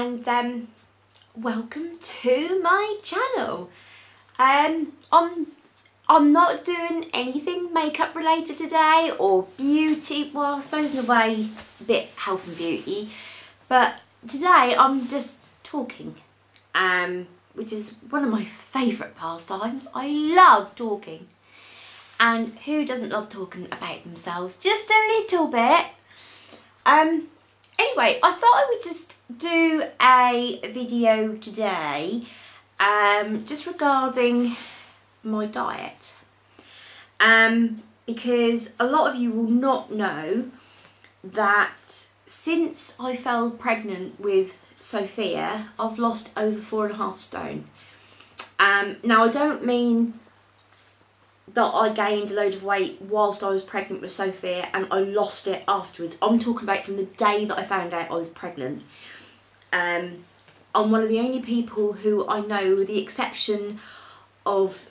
and welcome to my channel. I'm not doing anything makeup related today or beauty, well I suppose in a way a bit health and beauty, but today I'm just talking, which is one of my favourite pastimes. I love talking, and who doesn't love talking about themselves just a little bit? Anyway, I thought I would just do a video today just regarding my diet, because a lot of you will not know that since I fell pregnant with Sophia, I've lost over 4.5 stone. Now I don't mean that I gained a load of weight whilst I was pregnant with Sophia and I lost it afterwards. I'm talking about from the day that I found out I was pregnant. I'm one of the only people who I know, with the exception of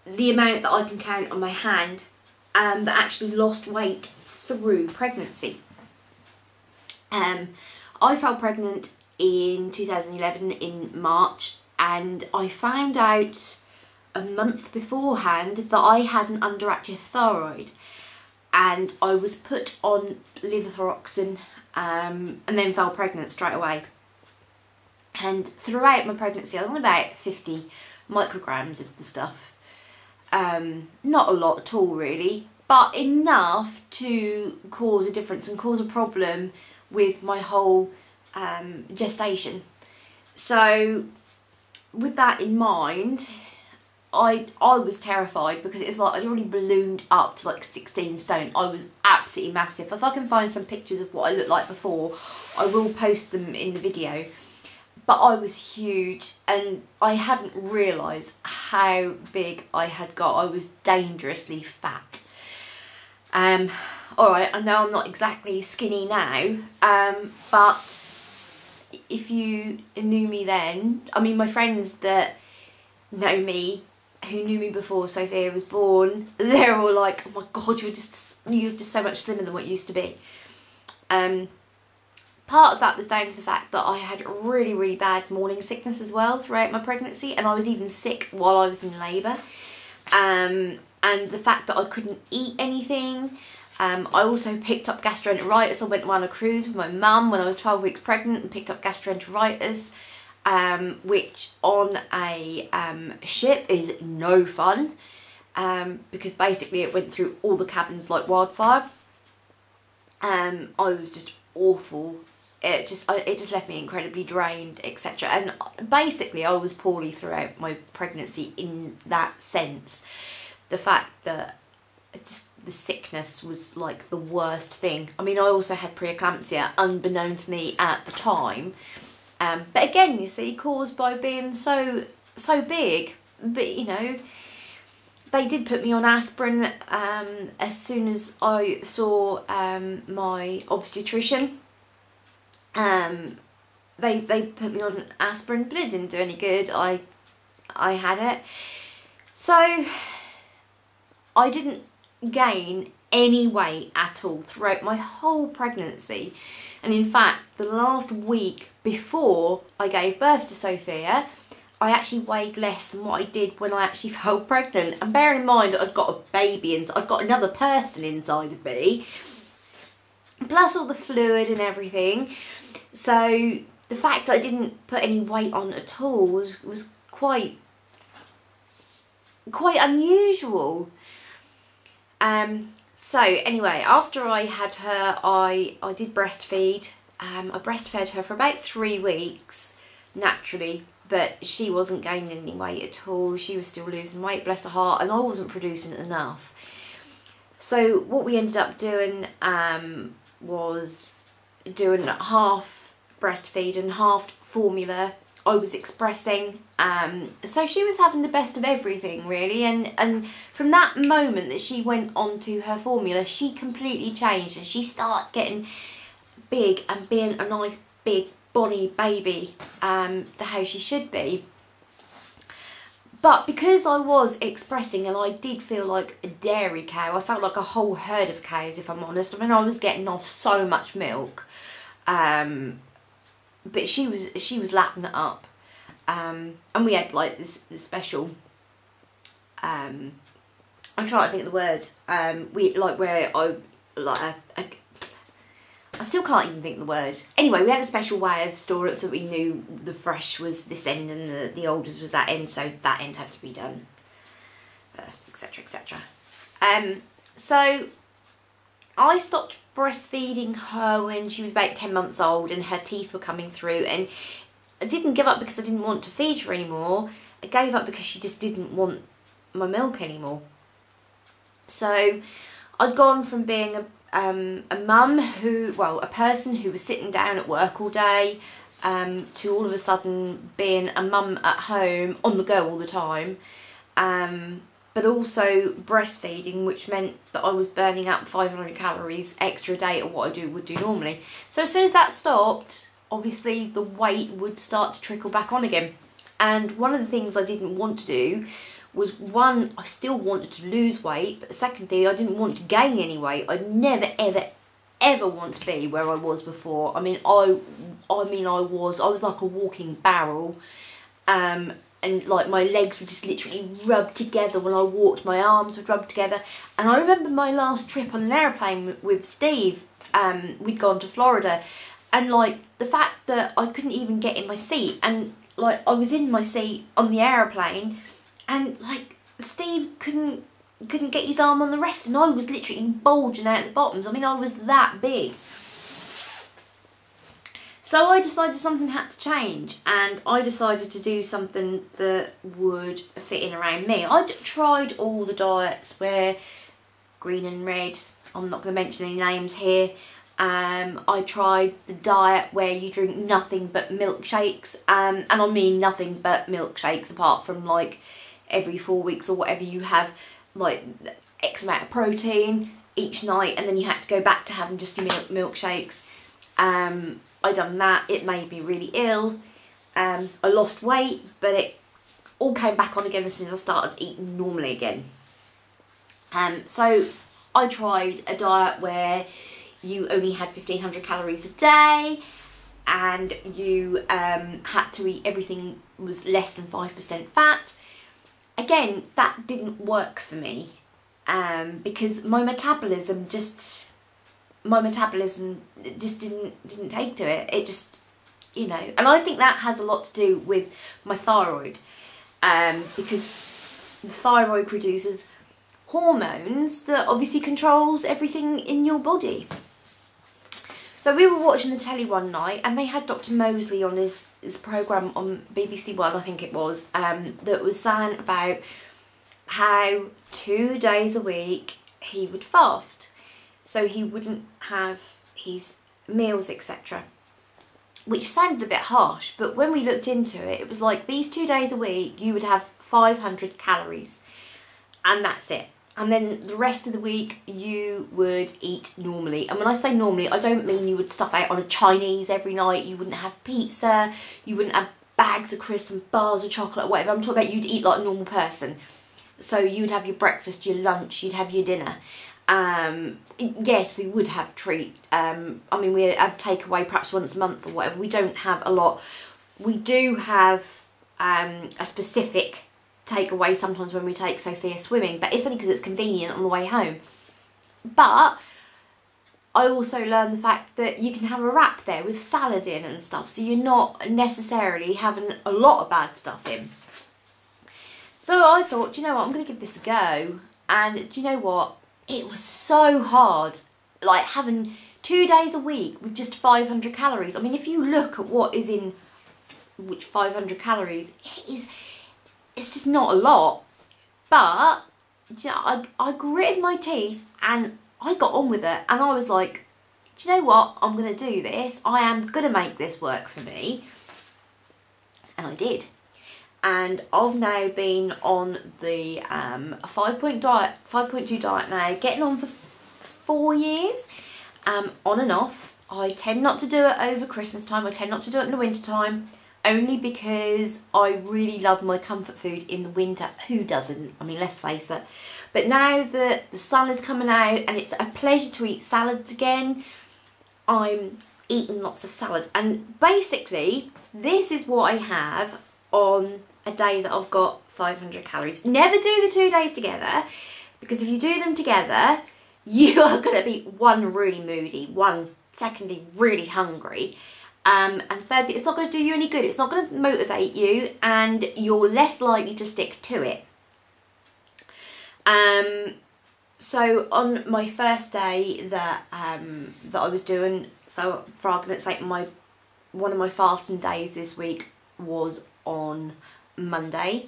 the amount that I can count on my hand, that actually lost weight through pregnancy. I fell pregnant in 2011 in March, and I found out a month beforehand that I had an underactive thyroid, and I was put on levothyroxine and then fell pregnant straight away. And throughout my pregnancy I was on about 50 micrograms of the stuff. Not a lot at all really, but enough to cause a difference and cause a problem with my whole gestation. So with that in mind, I was terrified, because it was like I'd already ballooned up to like 16 stone. I was absolutely massive. If I can find some pictures of what I looked like before, I will post them in the video. But I was huge, and I hadn't realised how big I had got. I was dangerously fat. Alright, I know I'm not exactly skinny now, but if you knew me then, I mean my friends that know me, who knew me before Sophia was born, they're all like, oh my god, you're just so much slimmer than what you used to be. Part of that was down to the fact that I had really bad morning sickness as well throughout my pregnancy, and I was even sick while I was in labour. And the fact that I couldn't eat anything. I also picked up gastroenteritis. I went on a cruise with my mum when I was 12 weeks pregnant and picked up gastroenteritis, which on a ship is no fun, because basically it went through all the cabins like wildfire. I was just awful. It just left me incredibly drained, etc. And basically I was poorly throughout my pregnancy in that sense. The fact that just the sickness was like the worst thing. I mean, I also had preeclampsia, unbeknown to me at the time. But again, you see, caused by being so big. But you know, they did put me on aspirin as soon as I saw my obstetrician. They put me on aspirin, but it didn't do any good. I had it. So I didn't gain any weight at all throughout my whole pregnancy. And in fact, the last week before I gave birth to Sophia, I actually weighed less than what I did when I actually fell pregnant. And bear in mind, I'd got a baby and I'd got another person inside of me, plus all the fluid and everything. So the fact that I didn't put any weight on at all was quite unusual. So anyway, after I had her, I did breastfeed. I breastfed her for about 3 weeks naturally, but she wasn't gaining any weight at all. She was still losing weight, bless her heart, and I wasn't producing enough. So what we ended up doing was doing half breastfeed and half formula. I was expressing, so she was having the best of everything really, and from that moment that she went on to her formula, she completely changed, and she started getting big and being a nice big bonny baby, the how she should be. But because I was expressing and I did feel like a dairy cow, I felt like a whole herd of cows if I'm honest. I mean, I was getting off so much milk, but she was lapping it up. And we had like this special, I'm trying to think of the words, we like where I still can't even think of the word. Anyway, we had a special way of storing it so we knew the fresh was this end and the oldest was that end, so that end had to be done first, etc, etc. So I stopped breastfeeding her when she was about 10 months old and her teeth were coming through, and I didn't give up because I didn't want to feed her anymore. I gave up because she just didn't want my milk anymore. So I'd gone from being a mum who, well, a person who was sitting down at work all day, to all of a sudden being a mum at home, on the go all the time, but also breastfeeding, which meant that I was burning up 500 calories extra a day at what I would do normally. So as soon as that stopped, obviously the weight would start to trickle back on again. And one of the things I didn't want to do was, one, I still wanted to lose weight, but secondly, I didn't want to gain any weight. I'd never, ever, ever want to be where I was before. I mean, I was like a walking barrel, and like my legs were just literally rubbed together when I walked. My arms would rub together. And I remember my last trip on an airplane with Steve. We'd gone to Florida, and like the fact that I couldn't even get in my seat, and like I was in my seat on the airplane, and like Steve couldn't get his arm on the rest, and I was literally bulging out the bottoms. I mean, I was that big. So I decided something had to change, and I decided to do something that would fit in around me. I'd tried all the diets where green and red, I'm not going to mention any names here. I tried the diet where you drink nothing but milkshakes, and I mean nothing but milkshakes, apart from like every 4 weeks or whatever, you have like X amount of protein each night, and then you had to go back to having just your milkshakes. I done that. It made me really ill. I lost weight, but it all came back on again as soon as I started eating normally again. So I tried a diet where you only had 1500 calories a day, and you had to eat everything was less than 5% fat. Again, that didn't work for me, because my metabolism just didn't take to it. It just, you know, and I think that has a lot to do with my thyroid, because the thyroid produces hormones that obviously controls everything in your body. So we were watching the telly one night, and they had Dr. Mosely on his programme on BBC One, I think it was, that was saying about how 2 days a week he would fast. So he wouldn't have his meals, etc. Which sounded a bit harsh, but when we looked into it, it was like these 2 days a week you would have 500 calories, and that's it. And then the rest of the week you would eat normally. And when I say normally, I don't mean you would stuff out on a Chinese every night. You wouldn't have pizza. You wouldn't have bags of crisps and bars of chocolate or whatever. I'm talking about you'd eat like a normal person. So you'd have your breakfast, your lunch, you'd have your dinner. Yes, we would have treat. I mean, we have takeaway perhaps once a month or whatever. We don't have a lot. We do have a specific takeaway sometimes when we take Sophia swimming, but it's only because it's convenient on the way home. But I also learned the fact that you can have a wrap there with salad in and stuff, so you're not necessarily having a lot of bad stuff in. So I thought, do you know what, I'm going to give this a go. And do you know what, it was so hard, like having 2 days a week with just 500 calories. I mean, if you look at what is in which 500 calories, it's just not a lot. But you know, I gritted my teeth and I got on with it, and I was like, do you know what, I'm going to do this. I am going to make this work for me. And I did. And I've now been on the 5.2 diet now, getting on for 4 years, on and off. I tend not to do it over Christmas time. I tend not to do it in the winter time, only because I really love my comfort food in the winter. Who doesn't? I mean, let's face it. But now that the sun is coming out and it's a pleasure to eat salads again, I'm eaten lots of salad. And basically, this is what I have on a day that I've got 500 calories. Never do the 2 days together, because if you do them together, you are going to be, one, really moody, one, secondly, really hungry, and thirdly, it's not going to do you any good. It's not going to motivate you, and you're less likely to stick to it. So on my first day that I was doing, so for argument's sake, one of my fasting days this week was on Monday.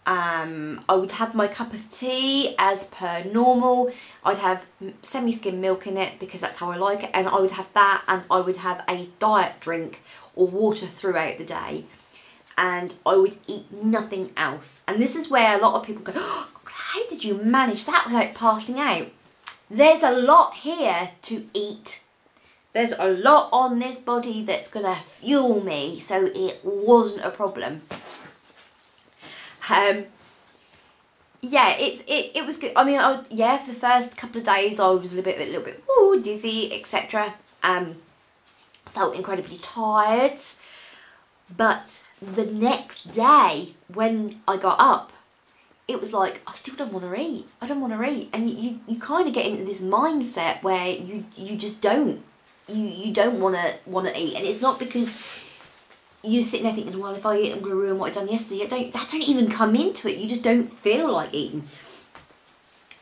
I would have my cup of tea as per normal. I'd have semi-skim milk in it because that's how I like it, and I would have that, and I would have a diet drink or water throughout the day, and I would eat nothing else. And this is where a lot of people go, oh, how did you manage that without passing out? There's a lot here to eat. There's a lot on this body that's going to fuel me, so it wasn't a problem. Yeah, it was good. I mean, yeah, for the first couple of days I was a little bit ooh, dizzy, etc. Felt incredibly tired, but the next day when I got up, it was like, I still don't want to eat. I don't want to eat, and you kind of get into this mindset where you just don't. You don't want to eat, and it's not because you're sitting there thinking, well, if I eat, I'm going to ruin what I've done yesterday. That don't even come into it. You just don't feel like eating.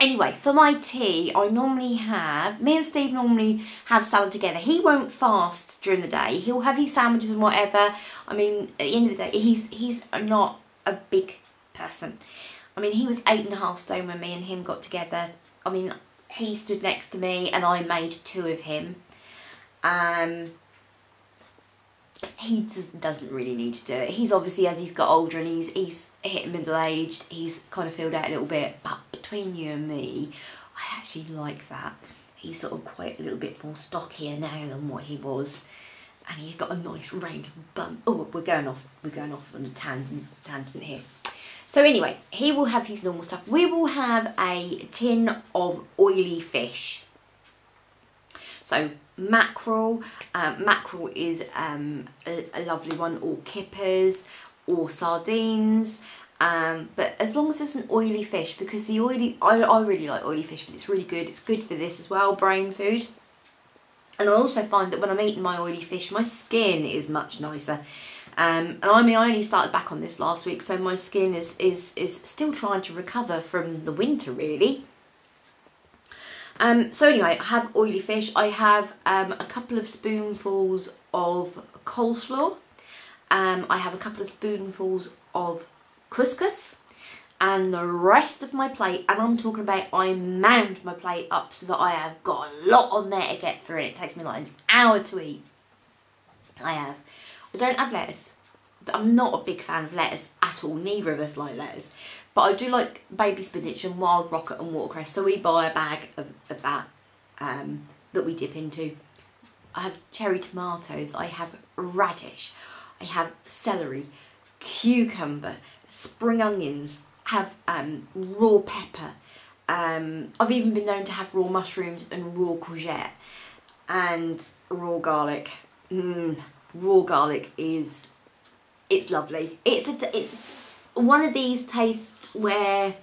Anyway, for my tea, I normally have, me and Steve normally have salad together. He won't fast during the day. He'll have his sandwiches and whatever. I mean, at the end of the day, he's not a big person. I mean, he was 8.5 stone when me and him got together. I mean, he stood next to me and I made 2 of him. He doesn't really need to do it. He's obviously, as he's got older and he's hit middle-aged, he's kind of filled out a little bit. But between you and me, I actually like that. He's sort of quite a little bit more stockier now than what he was. And he's got a nice round bum. Oh, we're going off on a tangent here. So anyway, he will have his normal stuff. We will have a tin of oily fish. So mackerel. Mackerel is a lovely one, or kippers, or sardines. But as long as it's an oily fish, because the oily, I really like oily fish, but it's really good. It's good for this as well, brain food. And I also find that when I'm eating my oily fish, my skin is much nicer. And I mean, I only started back on this last week, so my skin is still trying to recover from the winter, really. So anyway, I have oily fish. I have a couple of spoonfuls of coleslaw. I have a couple of spoonfuls of couscous, and the rest of my plate, and I'm talking about, I mound my plate up so that I have got a lot on there to get through, and it takes me like an hour to eat. I don't have lettuce. I'm not a big fan of lettuce at all. Neither of us like lettuce. But I do like baby spinach and wild rocket and watercress. So we buy a bag of that that we dip into. I have cherry tomatoes. I have radish. I have celery, cucumber, spring onions. I have raw pepper. I've even been known to have raw mushrooms and raw courgette. And raw garlic. Raw garlic it's lovely. It's one of these tastes where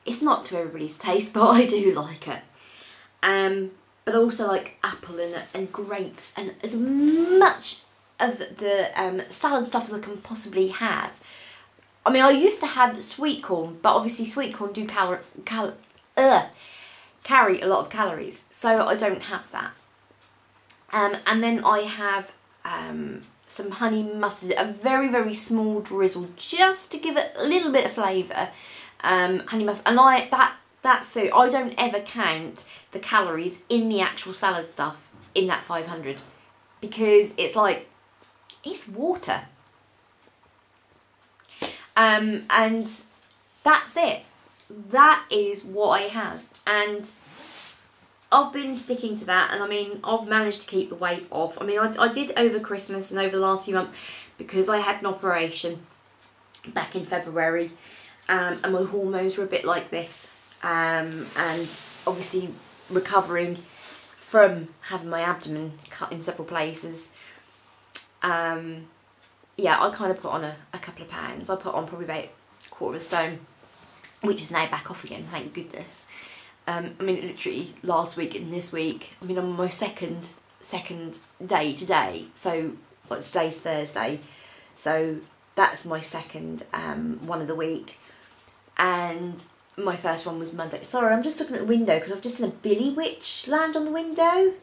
it's not to everybody's taste, but I do like it. But also like apple and grapes, and as much of the salad stuff as I can possibly have. I mean, I used to have sweet corn, but obviously sweet corn do carry a lot of calories, so I don't have that. And then I have some honey mustard, a very, very small drizzle, just to give it a little bit of flavour. Honey mustard, and that food, I don't ever count the calories in the actual salad stuff in that 500, because it's like, it's water. And that's it. That is what I have, and I've been sticking to that, and I mean, I've managed to keep the weight off. I mean, I did over Christmas and over the last few months, because I had an operation back in February, and my hormones were a bit like this, and obviously recovering from having my abdomen cut in several places. Yeah, I kind of put on a couple of pounds. I put on probably about a quarter of a stone, which is now back off again, thank goodness. I mean, literally last week and this week, I mean, I'm on my second day today, so like today's Thursday, so that's my second one of the week, and my first one was Monday. Sorry, I'm just looking at the window because I've just seen a billy witch land on the window.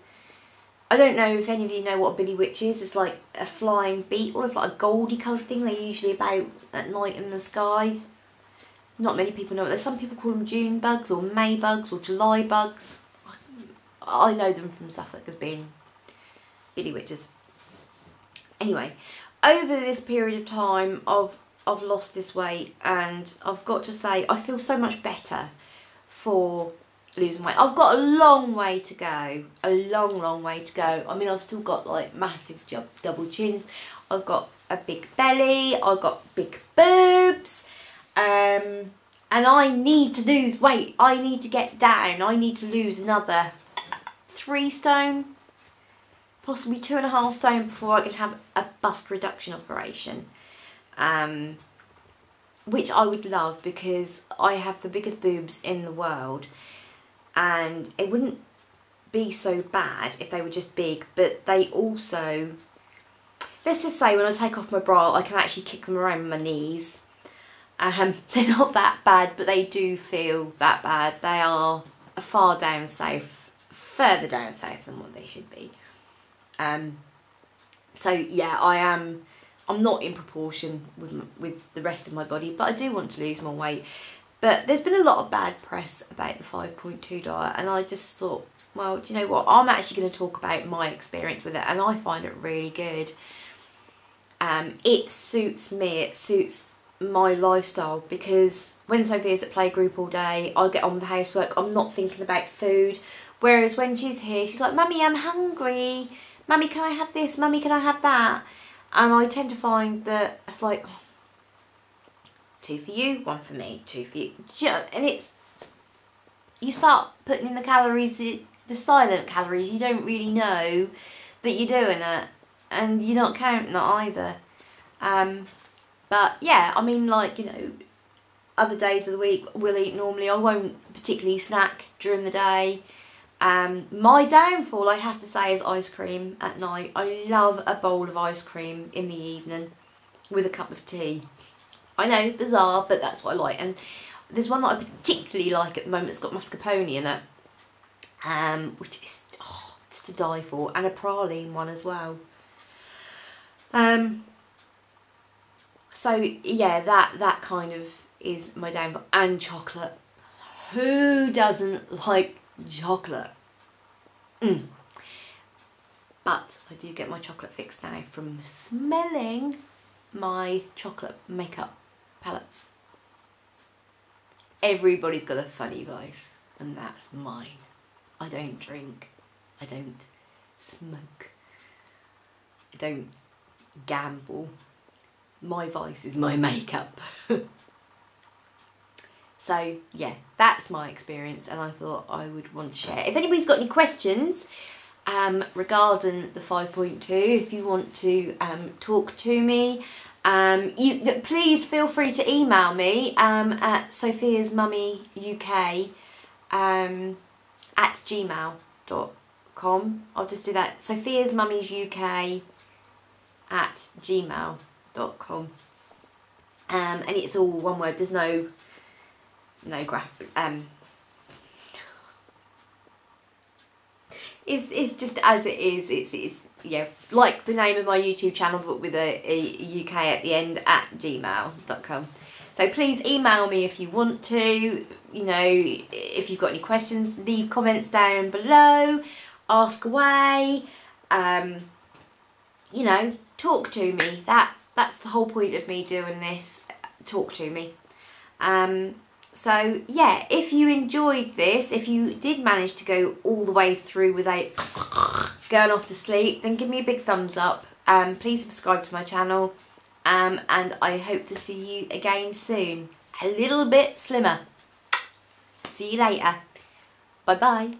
I don't know if any of you know what a billy witch is. It's like a flying beetle. It's like a goldy coloured thing. They're usually about at night in the sky. Not many people know it. There's some people call them June bugs or May bugs or July bugs. I know them from Suffolk as being billy witches. Anyway, over this period of time I've lost this weight, and I've got to say I feel so much better for losing weight. I've got a long way to go, a long way to go. I mean, I've still got like massive double chins, I've got a big belly, I've got big boobs, and I need to lose weight. I need to get down. I need to lose another 3 stone, possibly 2.5 stone before I can have a bust reduction operation. Which I would love, because I have the biggest boobs in the world, and it wouldn't be so bad if they were just big, but they also, let's just say when I take off my bra I can actually kick them around my knees. They're not that bad, but they do feel that bad. They are far down south, further down south than what they should be. So yeah, I'm not in proportion with the rest of my body, but I do want to lose more weight. But there's been a lot of bad press about the 5.2 diet, and I just thought, well, do you know what? I'm actually going to talk about my experience with it, and I find it really good. It suits me, it suits my lifestyle, because when Sophia's at playgroup all day, I get on with housework, I'm not thinking about food. Whereas when she's here, she's like, Mummy, I'm hungry. Mummy, can I have this? Mummy, can I have that? And I tend to find that it's like, oh, 2 for you, 1 for me, 2 for you. And it's, you start putting in the calories, the silent calories, you don't really know that you're doing it, and you're not counting it either. But yeah, I mean, like, you know, other days of the week we'll eat normally. I won't particularly snack during the day. My downfall, I have to say, is ice cream at night. I love a bowl of ice cream in the evening with a cup of tea. I know, bizarre, but that's what I like. And there's one that I particularly like at the moment. It's got mascarpone in it, which is just to die for, and a praline one as well. So yeah, that kind of is my downfall. And chocolate. Who doesn't like chocolate? But I do get my chocolate fix now from smelling my chocolate makeup palettes. Everybody's got a funny vice, and that's mine. I don't drink, I don't smoke, I don't gamble. My vice is my makeup. So yeah, that's my experience, and I thought I would want to share. If anybody's got any questions regarding the 5.2, if you want to talk to me, please feel free to email me at sophiasmummyuk at gmail.com. I'll just do that, sophiasmummyuk at gmail.com. And it's all one word, there's no it's just as it is. It's yeah, like the name of my YouTube channel, but with a UK at the end, at gmail.com. So please email me if you want to. You know, if you've got any questions, leave comments down below, ask away. You know, talk to me. That's the whole point of me doing this. Talk to me. So yeah, if you enjoyed this, if you did manage to go all the way through without going off to sleep, then give me a big thumbs up. Please subscribe to my channel, and I hope to see you again soon. A little bit slimmer. See you later. Bye bye.